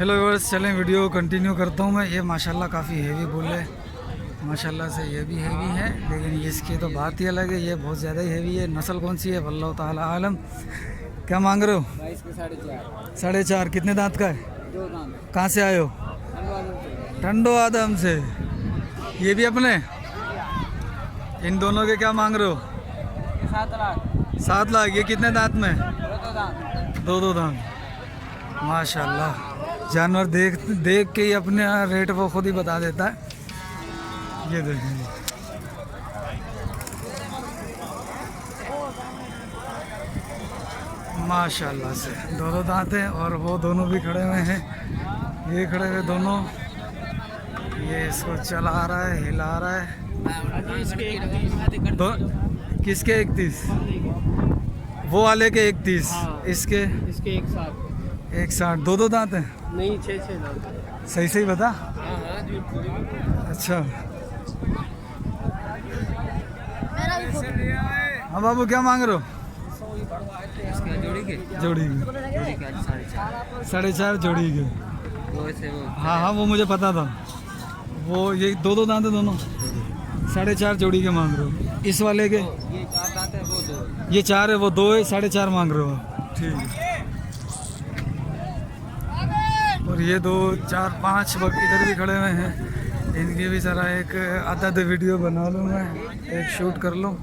Hello viewers, चलें video continue करता हूँ मैं। ये माशाल्लाह काफ़ी हेवी बुल है, माशाल्लाह से ये भी हेवी है, लेकिन इसकी तो बात ही अलग है, ये बहुत ज़्यादा ही हेवी है। नस्ल कौन सी है वल्लाह ताला आलम। क्या मांग रहे हो? 4.5। कितने दांत का है? 2 दांत। कहाँ से आए हो? ठंडो आदम से। ये भी अपने? इन दोनों के क्या मांग रहे हो? 7 लाख। 7 लाख। ये कितने दांत में? 2 दांत। दो दांत। माशाल्लाह, जानवर देख देख के ही अपने रेट वो खुद ही बता देता है। ये देखें, माशाल्लाह से 2 दांत हैं और वो दोनों भी खड़े हुए हैं। ये खड़े हुए दोनों, ये इसको चला रहा है, हिला रहा है। दो किसके 31? वो वाले के 31। इसके 1.60। 2 दांत हैं? नहीं, 6 दांत। सही सही बता। अच्छा, हाँ बाबू, क्या मांग रहे हो? जोड़ी के 4.5 जोड़ी के। हाँ हाँ, वो मुझे पता था। वो ये 2 दांत है दोनों, 4.5 जोड़ी के मांग रहे हो। इस वाले के ये 4 दांत है, वो 2। ये 4 है, वो 2 है, 4.5 मांग रहे हो। ठीक है। और ये 2 4 5 इधर भी खड़े हुए हैं, इनकी भी ज़रा एक आधा वीडियो बना लूँ मैं, एक शूट कर लूँ।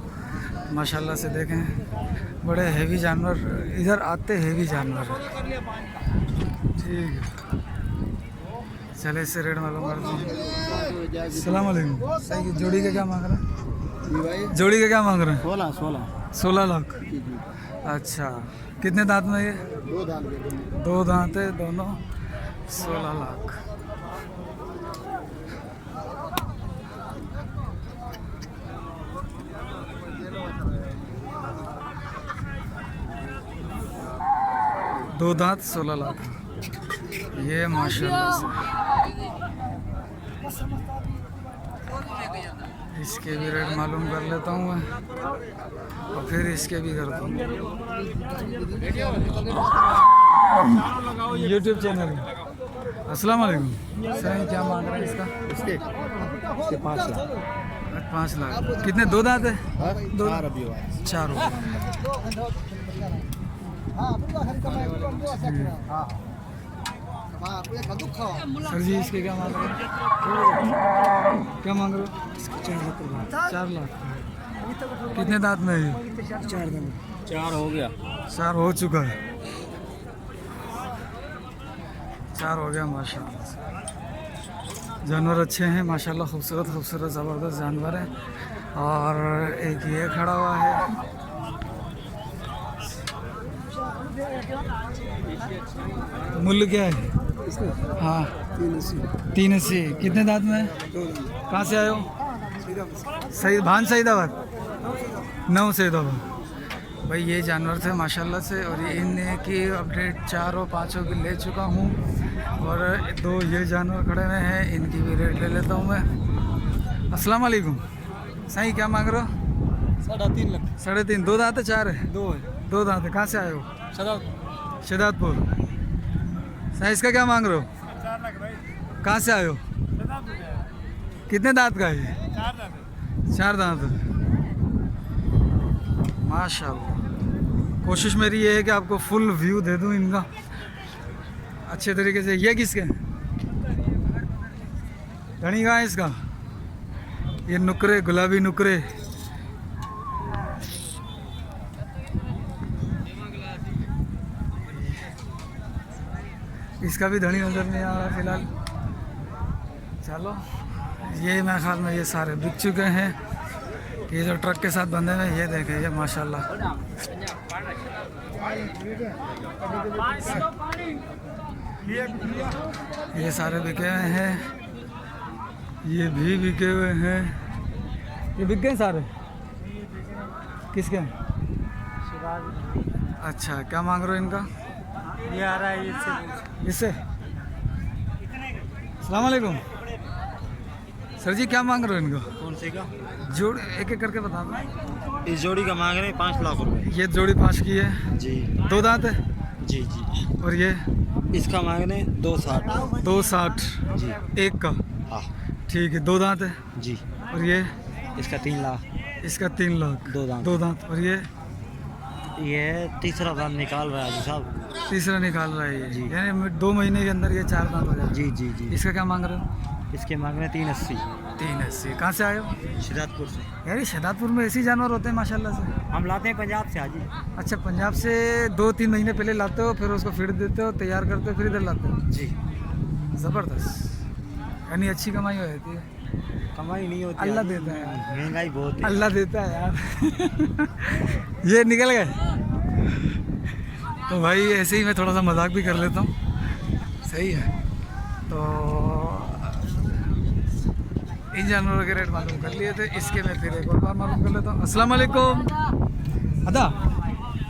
माशाल्लाह से देखें, बड़े हेवी जानवर इधर आते, हेवी जानवर। ठीक है, चले इससे रेट मालूम करते हैं। अस्सलाम वालेकुम। सही, जोड़ी का क्या मांग रहे हैं? जोड़ी का क्या मांग रहे हैं? 16 लाख। अच्छा, कितने दांत में ये? 2 दांत है दोनों, 16 लाख। दो दांत 16 लाख। ये माशाल्लाह से। इसके भी रेट मालूम कर लेता हूँ मैं, और फिर इसके भी करता हूँ। YouTube channel. अस्सलाम वालेकुम। सही, क्या मांग रहे हैं इसका? इसके 5 लाख। 5 लाख। कितने? 2 दांत है? 4 हो गए। सर जी, इसके क्या मांग रहे हो? क्या मांग रहे हो? 4 लाख। कितने दांत में है ये? 4 हो गया। 4 हो चुका है। 4 हो गया। माशाल्लाह से जानवर अच्छे हैं, माशाल्लाह, खूबसूरत खूबसूरत ज़बरदस्त जानवर हैं। और एक ये खड़ा हुआ है। मूल्य क्या है? हाँ, 380। कितने दांत में है? कहाँ से आए हो? सही, भान सईदाबाद। 9 सईदाबाद। भाई, ये जानवर थे माशाल्लाह से, और इनकी अपडेट 4 और 5 की ले चुका हूँ। और 2 ये जानवर खड़े हुए हैं, इनकी भी रेट ले लेता हूँ मैं। अस्सलाम वालेकुम। सही, क्या मांग रहे हो? 3.5 लाख। 3.5। 2 दांत है? 4 है? 2 दांत है। कहाँ से आए हो? शहदादपुर। सही, इसका क्या मांग रहे हो? 4 लाख भाई। कहाँ से आए हो? कितने दांत का है ये? 4 दांत है। माशाल्लाह, कोशिश मेरी ये है कि आपको फुल व्यू दे दूं इनका अच्छे तरीके से। ये किसके? धनी कहाँ है इसका? ये नुकरे, गुलाबी नुकरे। इसका भी धनी नजर नहीं आ रहा फिलहाल। चलो, ये मेरे ख्याल में ये सारे बिक चुके हैं। ये जो ट्रक के साथ बंधे हुए, ये देखें, ये माशाल्लाह। ये सारे बिके हुए हैं, ये भी बिके हुए हैं। ये बिक गए सारे? किसके? अच्छा, क्या मांग रहे हो इनका? ये आ रहा है इससे। अस्सलाम वालेकुम। सर जी, क्या मांग रहे हो इनको? कौन से का? जोड़ एक एक करके बता दो। इस जोड़ी का मांग रहे हैं 5 लाख रुपए। ये जोड़ी 5 की है जी। 2 दांत है? जी जी। और ये इसका मांगने 260 260 जी। एक का। हाँ ठीक है, 2 दांत है। जी। और ये इसका 3 लाख। इसका 3 लाख। 2 दांत। 2 दांत। और ये तीसरा दांत निकाल रहा है जी साहब। तीसरा निकाल रहा है जी। ये, यानी 2 महीने के अंदर ये 4 दांत हो जाएगा। जी जी जी। इसका क्या मांग रहे हो? इसके मांगने 380। 380। कहाँ से आए हो? शिदातपुर से। यार ये शहदादपुर में ऐसे ही जानवर होते हैं माशाल्लाह से। हम लाते हैं पंजाब से हाजी। अच्छा, पंजाब से 2-3 महीने पहले लाते हो, फिर उसको फीड देते हो, तैयार करते हो, फिर इधर लाते हो। जी। ज़बरदस्त, यानी अच्छी कमाई हो जाती है। कमाई नहीं होती, अल्लाह देता है, महंगाई बहुत है। अल्लाह देता है यार। ये निकल गए। तो भाई ऐसे ही मैं थोड़ा सा मजाक भी कर लेता हूँ, सही है। तो इन जानवरों के रेट मालूम कर लिए थे, इसके मैं फिर एक और बार मालूम कर लेता हूँ। अस्सलाम वालेकुम अदा,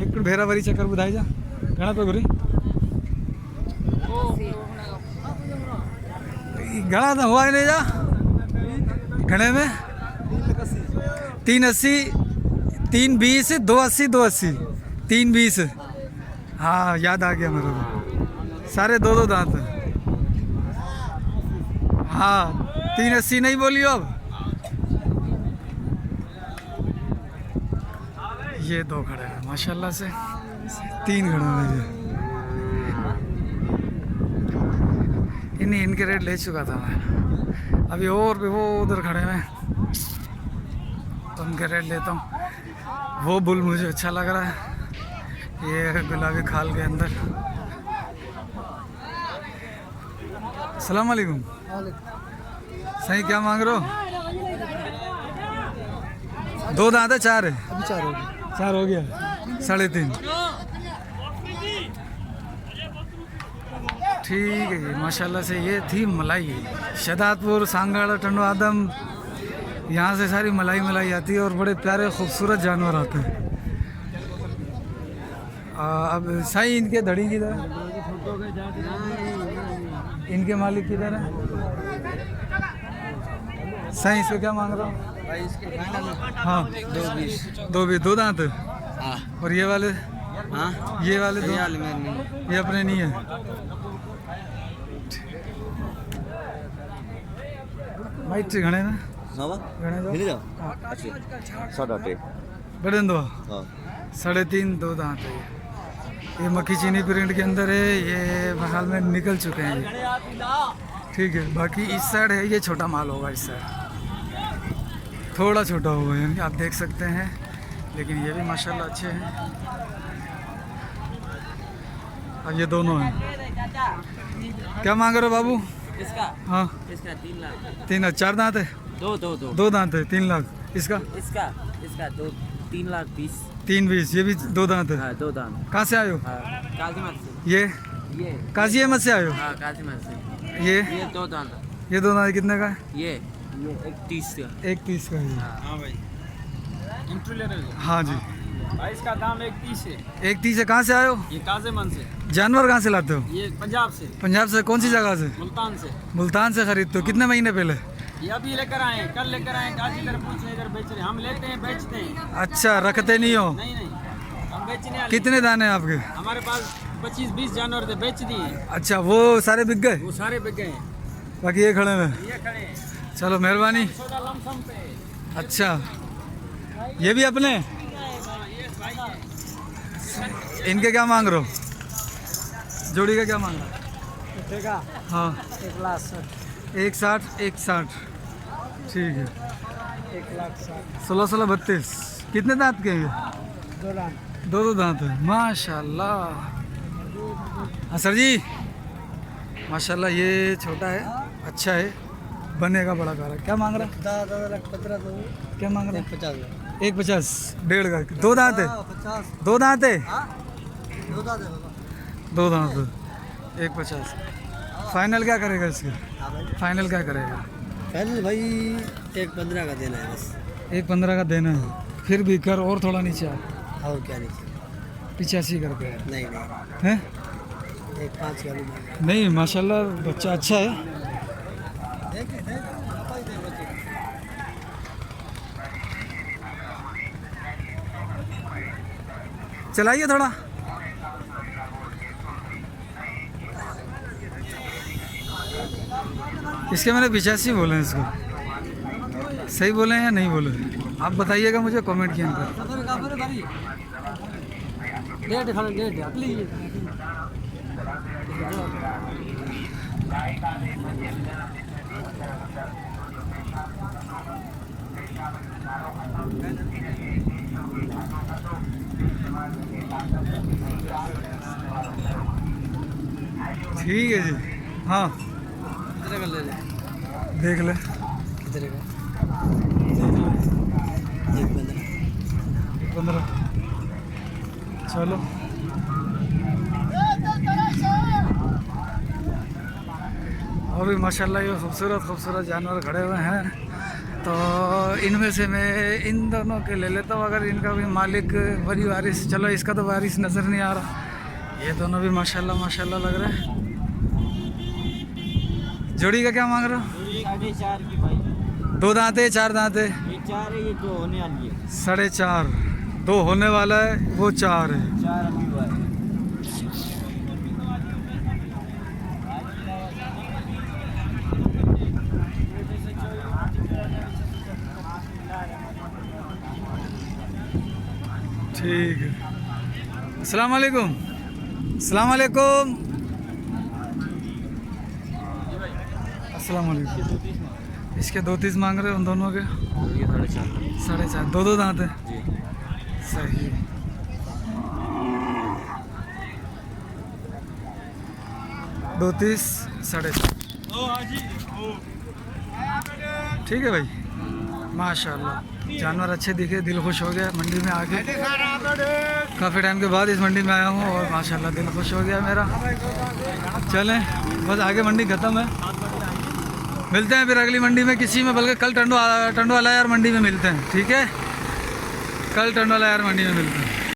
एक भेरा भरी चक्कर बुधाई जा घना पे घुरी घना था हुआ ही नहीं जा घने में 380 320 280 280 320। हाँ याद आ गया मेरे को, सारे 2-2 दांत हैं। हाँ 380 नहीं बोलियो अब। ये 2 खड़े हैं माशाल्लाह से, 3 खड़े हैं ये। इनके रेट ले चुका था मैं, अभी और भी वो उधर खड़े हैं, तो उनके रेट लेता हूँ। वो बुल मुझे अच्छा लग रहा है, ये गुलाबी खाल के अंदर। अस्सलाम वालेकुम। सही क्या मांग रहे हो? 2 दांत है 4 है? अभी 4 हो गए। 4 हो गया, 3.5। ठीक है जी, माशाल्लाह से ये थी मलाई। शहदादपुर, सांगड़, टंडो आदम, यहाँ से सारी मलाई मलाई आती है और बड़े प्यारे खूबसूरत जानवर आते हैं। अब साईं इनके धड़ी किधर है? इनके मालिक किधर है? साईं इसको क्या मांग रहा हूँ? हाँ 220। 2 दांत। हाँ। और ये वाले? हाँ ये वाले 2? ये अपने नहीं है। वाइट से घने में घने दो। मिल जाओ। साढ़े 8। बड़े दो। हाँ 3.5 2 दांत है ये मक्खी चीनी प्रिंट के अंदर है। ये बहाल में निकल चुके हैं ये, ठीक है। बाकी इस साइड है, ये छोटा माल होगा, इस साइड थोड़ा छोटा होगा, यानी आप देख सकते हैं। लेकिन ये भी माशाल्लाह अच्छे हैं। और ये दोनों हैं। क्या मांग रहे हो बाबू? इसका हाँ इसका 3 लाख। 3 4 दांत है? 2 दांत है, 3 लाख। इसका? इसका 3 लाख 20। 320। ये भी 2 दांत है? हाँ 2 दांत। कहाँ से आए हो? काजीमत से। ये ये काजी अहमद से आए हो? हाँ काजीमत से। ये ये 2 दांत। ये 2 दांत कितने का है? ये 130 का। 130 का है। हाँ भाई इंट्रो ले रहे हो? हाँ जी, भाई इसका दाम 130 है। 130 है। कहाँ से आए हो? ये काजीमत से। जानवर कहाँ से लाते हो? ये पंजाब से। पंजाब से? कौन सी जगह से? मुल्तान से। मुल्तान से खरीदते हो? कितने महीने पहले? ये अभी लेकर आए, कल लेकर आए। काजी इधर पूछे, इधर बेच रहे हैं। हम लेते हैं बेचते हैं। अच्छा, रखते नहीं हो? नहीं नहीं हम बेचने वाले। कितने दाने हैं आपके? हमारे पास 25-20 जानवर थे, बेच दिए। अच्छा, वो सारे बिक गए? वो सारे बिक गए हैं। बाकी ये खड़े हैं। ये खड़े हैं। चलो मेहरबानी। सौदा लमसम पे। अच्छा, ये भी अपने? इनके क्या मांग रहे हो? जोड़ी का क्या मांग रहे हो? ठीक है। हाँ 1,60,000। 160 ठीक है। 1,60,000। 16 32। कितने दांत के हैं ये? 2 दांत। 2 दांत है माशाल्लाह। हाँ सर जी, माशाल्लाह ये छोटा है, अच्छा है, बनेगा बड़ा कारा। क्या मांग रहा है? 15,000। क्या मांग रहा है? 50,000। 150। 1.5 का। 2 दांत है? 50। 2 दांत है? 2 दांत है। 2 दांत है। 150। फाइनल क्या करेगा इसके? फाइनल क्या करेगा? पहले भाई 1,15 का देना है बस। 1.15 का देना है, फिर भी कर और थोड़ा नीचे आ। और क्या नहीं 85 करके नहीं है? 1,5 का नहीं माशाल्लाह बच्चा अच्छा है। चलाइए थोड़ा। इसके मैंने 85 बोले हैं इसको, सही बोले हैं या नहीं बोले, आप बताइएगा मुझे कमेंट के अंदर। ठीक है जी, हाँ कितने का ले ले? देख ले, कितने का? 15। चलो अभी माशाल्लाह ये खूबसूरत खूबसूरत जानवर खड़े हुए हैं, तो इनमें से मैं इन दोनों के ले लेता हूँ। अगर इनका भी मालिक बड़ी वारिस, चलो इसका तो वारिस नज़र नहीं आ रहा, ये दोनों भी माशाल्लाह माशाल्लाह लग रहे हैं। जोड़ी का क्या मांग रहे हो? 4.5 की भाई। 2 दांत है 4 दांत है? ये 4 है, ये 2 होने वाली है। 4.5, 2 होने वाला है, वो 4 है। 4 अभी हुआ है। ठीक है, अस्सलाम वालेकुम। अस्सलाम वालेकुम। अस्सलाम वालेकुम। इसके 2.30 मांग रहे हो उन दोनों के? ये 4.5। 4.5, 2 दांत है। जी। सही, 2.30, 4.5। ठीक है भाई, माशाल्लाह जानवर अच्छे दिखे, दिल खुश हो गया मंडी में आके। काफ़ी टाइम के बाद इस मंडी में आया हूँ और माशाल्लाह दिल खुश हो गया मेरा। चलें, बस आगे मंडी ख़त्म है, मिलते हैं फिर अगली मंडी में किसी में, बल्कि कल टंडो वाला यार मंडी में मिलते हैं। ठीक है, कल टंडो वाला यार मंडी में मिलते हैं।